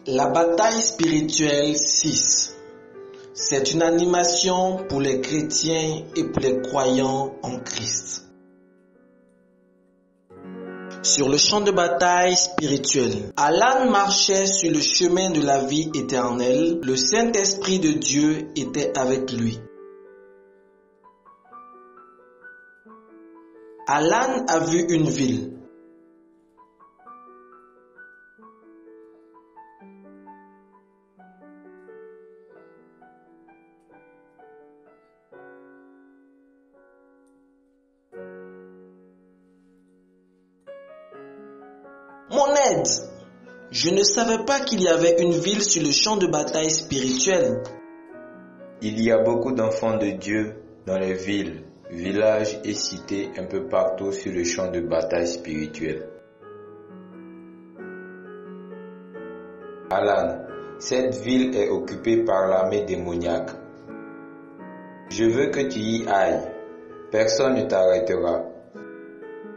La bataille spirituelle 6. C'est une animation pour les chrétiens et pour les croyants en Christ. Sur le champ de bataille spirituel, Alan marchait sur le chemin de la vie éternelle. Le Saint-Esprit de Dieu était avec lui. Alan a vu une ville. Mon aide! Je ne savais pas qu'il y avait une ville sur le champ de bataille spirituel. Il y a beaucoup d'enfants de Dieu dans les villes, villages et cités un peu partout sur le champ de bataille spirituel. Alan, cette ville est occupée par l'armée démoniaque. Je veux que tu y ailles. Personne ne t'arrêtera.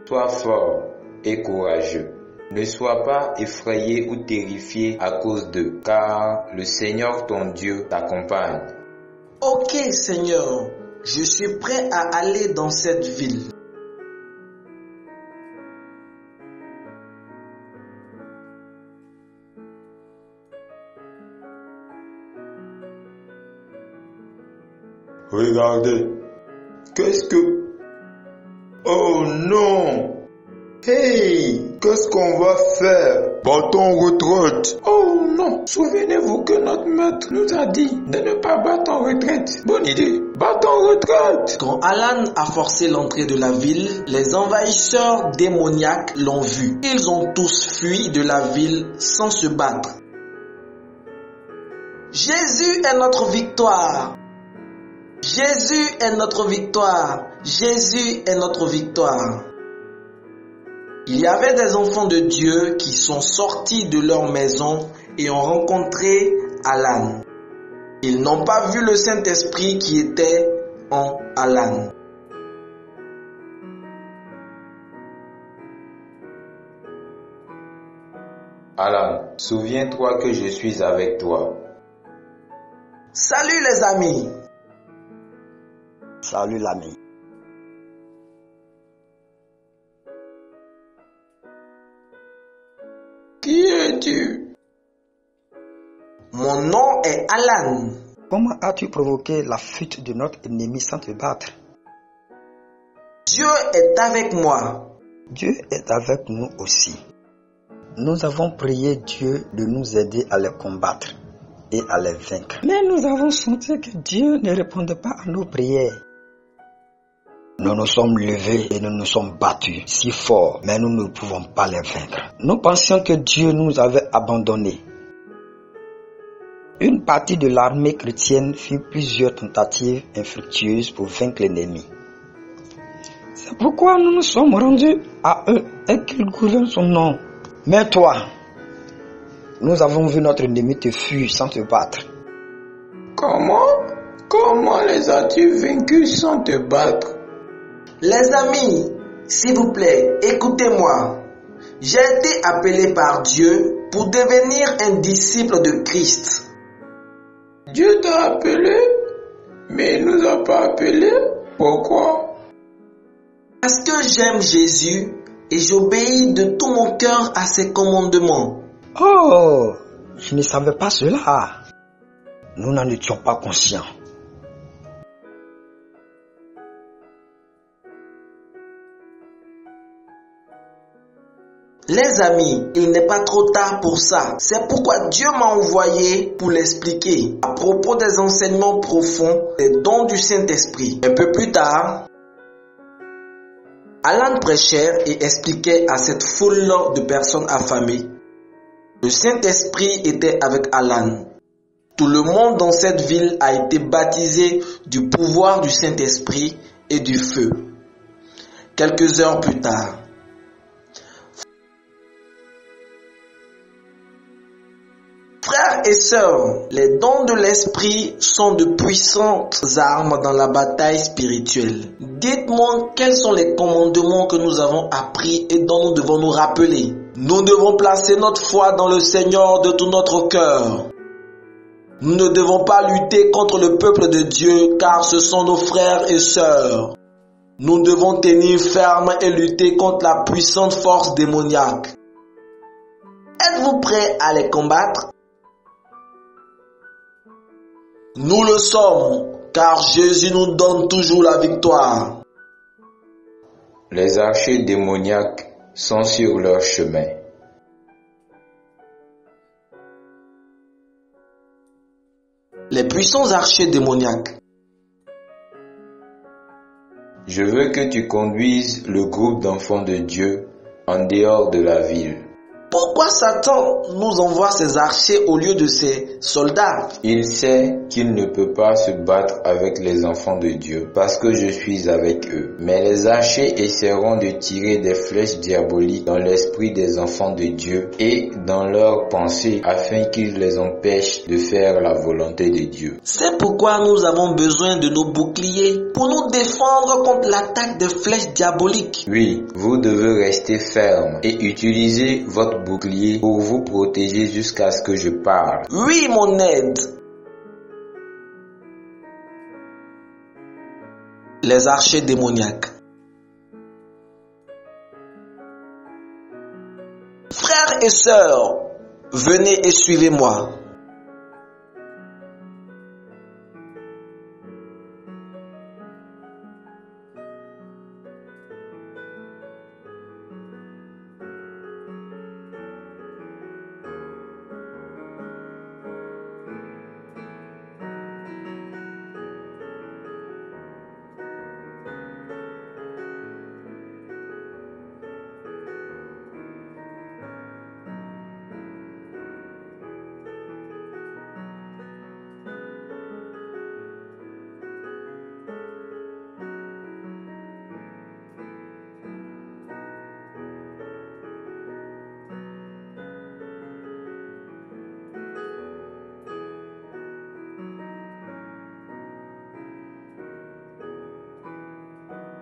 Sois fort et courageux. Ne sois pas effrayé ou terrifié à cause d'eux, car le Seigneur ton Dieu t'accompagne. Ok Seigneur, je suis prêt à aller dans cette ville. Regardez, qu'est-ce que... Oh non! Hey, qu'est-ce qu'on va faire? Battons en retraite. Oh non, souvenez-vous que notre maître nous a dit de ne pas battre en retraite. Bonne idée, battons en retraite. Quand Alan a forcé l'entrée de la ville, les envahisseurs démoniaques l'ont vu. Ils ont tous fui de la ville sans se battre. Jésus est notre victoire. Jésus est notre victoire. Jésus est notre victoire. Il y avait des enfants de Dieu qui sont sortis de leur maison et ont rencontré Alan. Ils n'ont pas vu le Saint-Esprit qui était en Alan. Alan, souviens-toi que je suis avec toi. Salut les amis. Salut l'ami. Qui es-tu? Mon nom est Alan. Comment as-tu provoqué la fuite de notre ennemi sans te battre? Dieu est avec moi. Dieu est avec nous aussi. Nous avons prié Dieu de nous aider à les combattre et à les vaincre. Mais nous avons senti que Dieu ne répondait pas à nos prières. Nous nous sommes levés et nous nous sommes battus si fort, mais nous ne pouvons pas les vaincre. Nous pensions que Dieu nous avait abandonnés. Une partie de l'armée chrétienne fit plusieurs tentatives infructueuses pour vaincre l'ennemi. C'est pourquoi nous nous sommes rendus à eux et qu'ils gouvernent son nom. Mais toi, nous avons vu notre ennemi te fuir sans te battre. Comment les as-tu vaincus sans te battre? Les amis, s'il vous plaît, écoutez-moi. J'ai été appelé par Dieu pour devenir un disciple de Christ. Dieu t'a appelé, mais il ne nous a pas appelés. Pourquoi? Parce que j'aime Jésus et j'obéis de tout mon cœur à ses commandements. Oh, je ne savais pas cela. Nous n'en étions pas conscients. Les amis, il n'est pas trop tard pour ça. C'est pourquoi Dieu m'a envoyé pour l'expliquer à propos des enseignements profonds des dons du Saint-Esprit. Un peu plus tard, Alan prêchait et expliquait à cette foule de personnes affamées. Le Saint-Esprit était avec Alan. Tout le monde dans cette ville a été baptisé du pouvoir du Saint-Esprit et du feu. Quelques heures plus tard, frères et sœurs, les dons de l'esprit sont de puissantes armes dans la bataille spirituelle. Dites-moi quels sont les commandements que nous avons appris et dont nous devons nous rappeler. Nous devons placer notre foi dans le Seigneur de tout notre cœur. Nous ne devons pas lutter contre le peuple de Dieu car ce sont nos frères et sœurs. Nous devons tenir ferme et lutter contre la puissante force démoniaque. Êtes-vous prêts à les combattre? Nous le sommes, car Jésus nous donne toujours la victoire. Les archers démoniaques sont sur leur chemin. Les puissants archers démoniaques. Je veux que tu conduises le groupe d'enfants de Dieu en dehors de la ville. Pourquoi Satan nous envoie ses archers au lieu de ses soldats? Il sait qu'il ne peut pas se battre avec les enfants de Dieu parce que je suis avec eux. Mais les archers essaieront de tirer des flèches diaboliques dans l'esprit des enfants de Dieu et dans leurs pensées afin qu'ils les empêchent de faire la volonté de Dieu. C'est pourquoi nous avons besoin de nos boucliers pour nous défendre contre l'attaque des flèches diaboliques. Oui, vous devez rester ferme et utiliser votre bouclier pour vous protéger jusqu'à ce que je parle. Oui, mon aide. Les archers démoniaques. Frères et sœurs, venez et suivez-moi.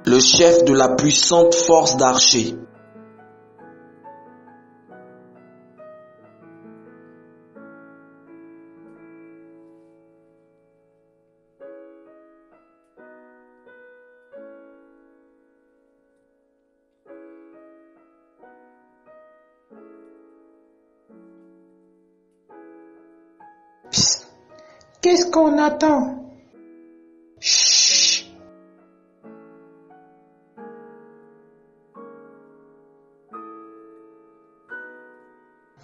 Le chef de la puissante force d'archers. Psst. Qu'est-ce qu'on attend?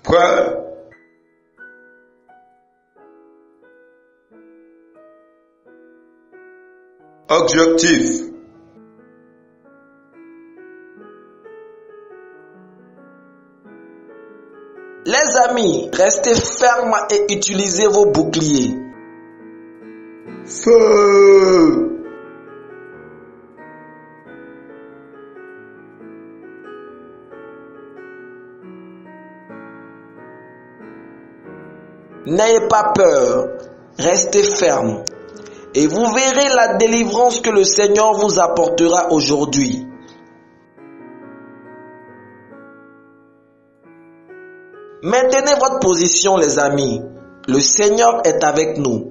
Prêt? Objectif. Les amis, restez fermes et utilisez vos boucliers. Feu! N'ayez pas peur, restez fermes et vous verrez la délivrance que le Seigneur vous apportera aujourd'hui. Maintenez votre position, les amis. Le Seigneur est avec nous.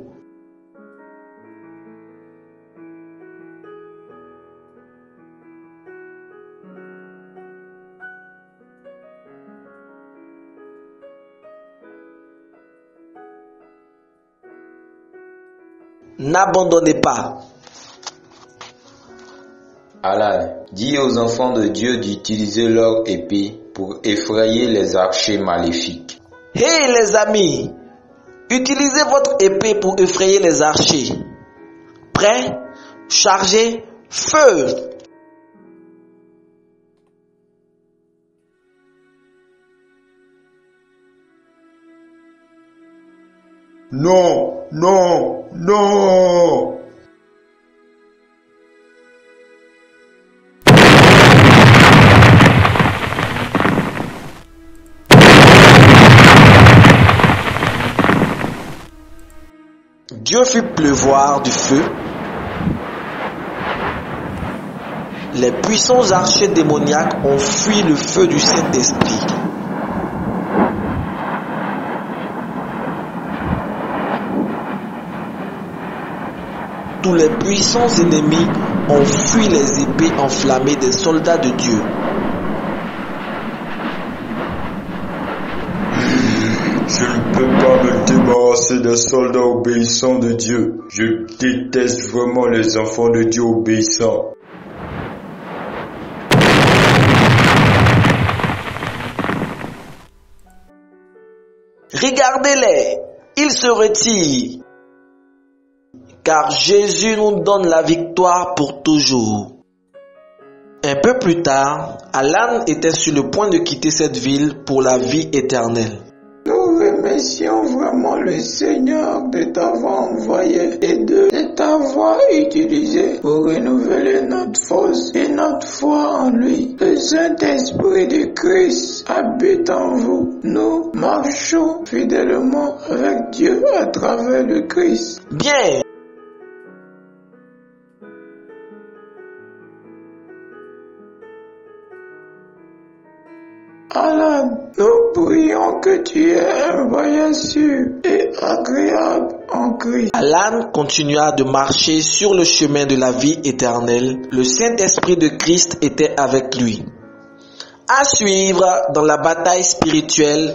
N'abandonnez pas. Alan, dis aux enfants de Dieu d'utiliser leur épée pour effrayer les archers maléfiques. Hey les amis, utilisez votre épée pour effrayer les archers. Prêts? Chargez, feu! Non, non, non! Dieu fit pleuvoir du feu. Les puissants archers démoniaques ont fui le feu du Saint-Esprit. tous les puissants ennemis ont fui les épées enflammées des soldats de Dieu. Je ne peux pas me débarrasser des soldats obéissants de Dieu. Je déteste vraiment les enfants de Dieu obéissants. Regardez-les, ils se retirent, car Jésus nous donne la victoire pour toujours. Un peu plus tard, Alan était sur le point de quitter cette ville pour la vie éternelle. Nous remercions vraiment le Seigneur de t'avoir envoyé et de t'avoir utilisé pour renouveler notre force et notre foi en lui. Le Saint-Esprit de Christ habite en vous. Nous marchons fidèlement avec Dieu à travers le Christ. Bien. Alan, nous prions que tu aies un voyage sûr et agréable en Christ. Alan continua de marcher sur le chemin de la vie éternelle. Le Saint-Esprit de Christ était avec lui. À suivre dans la bataille spirituelle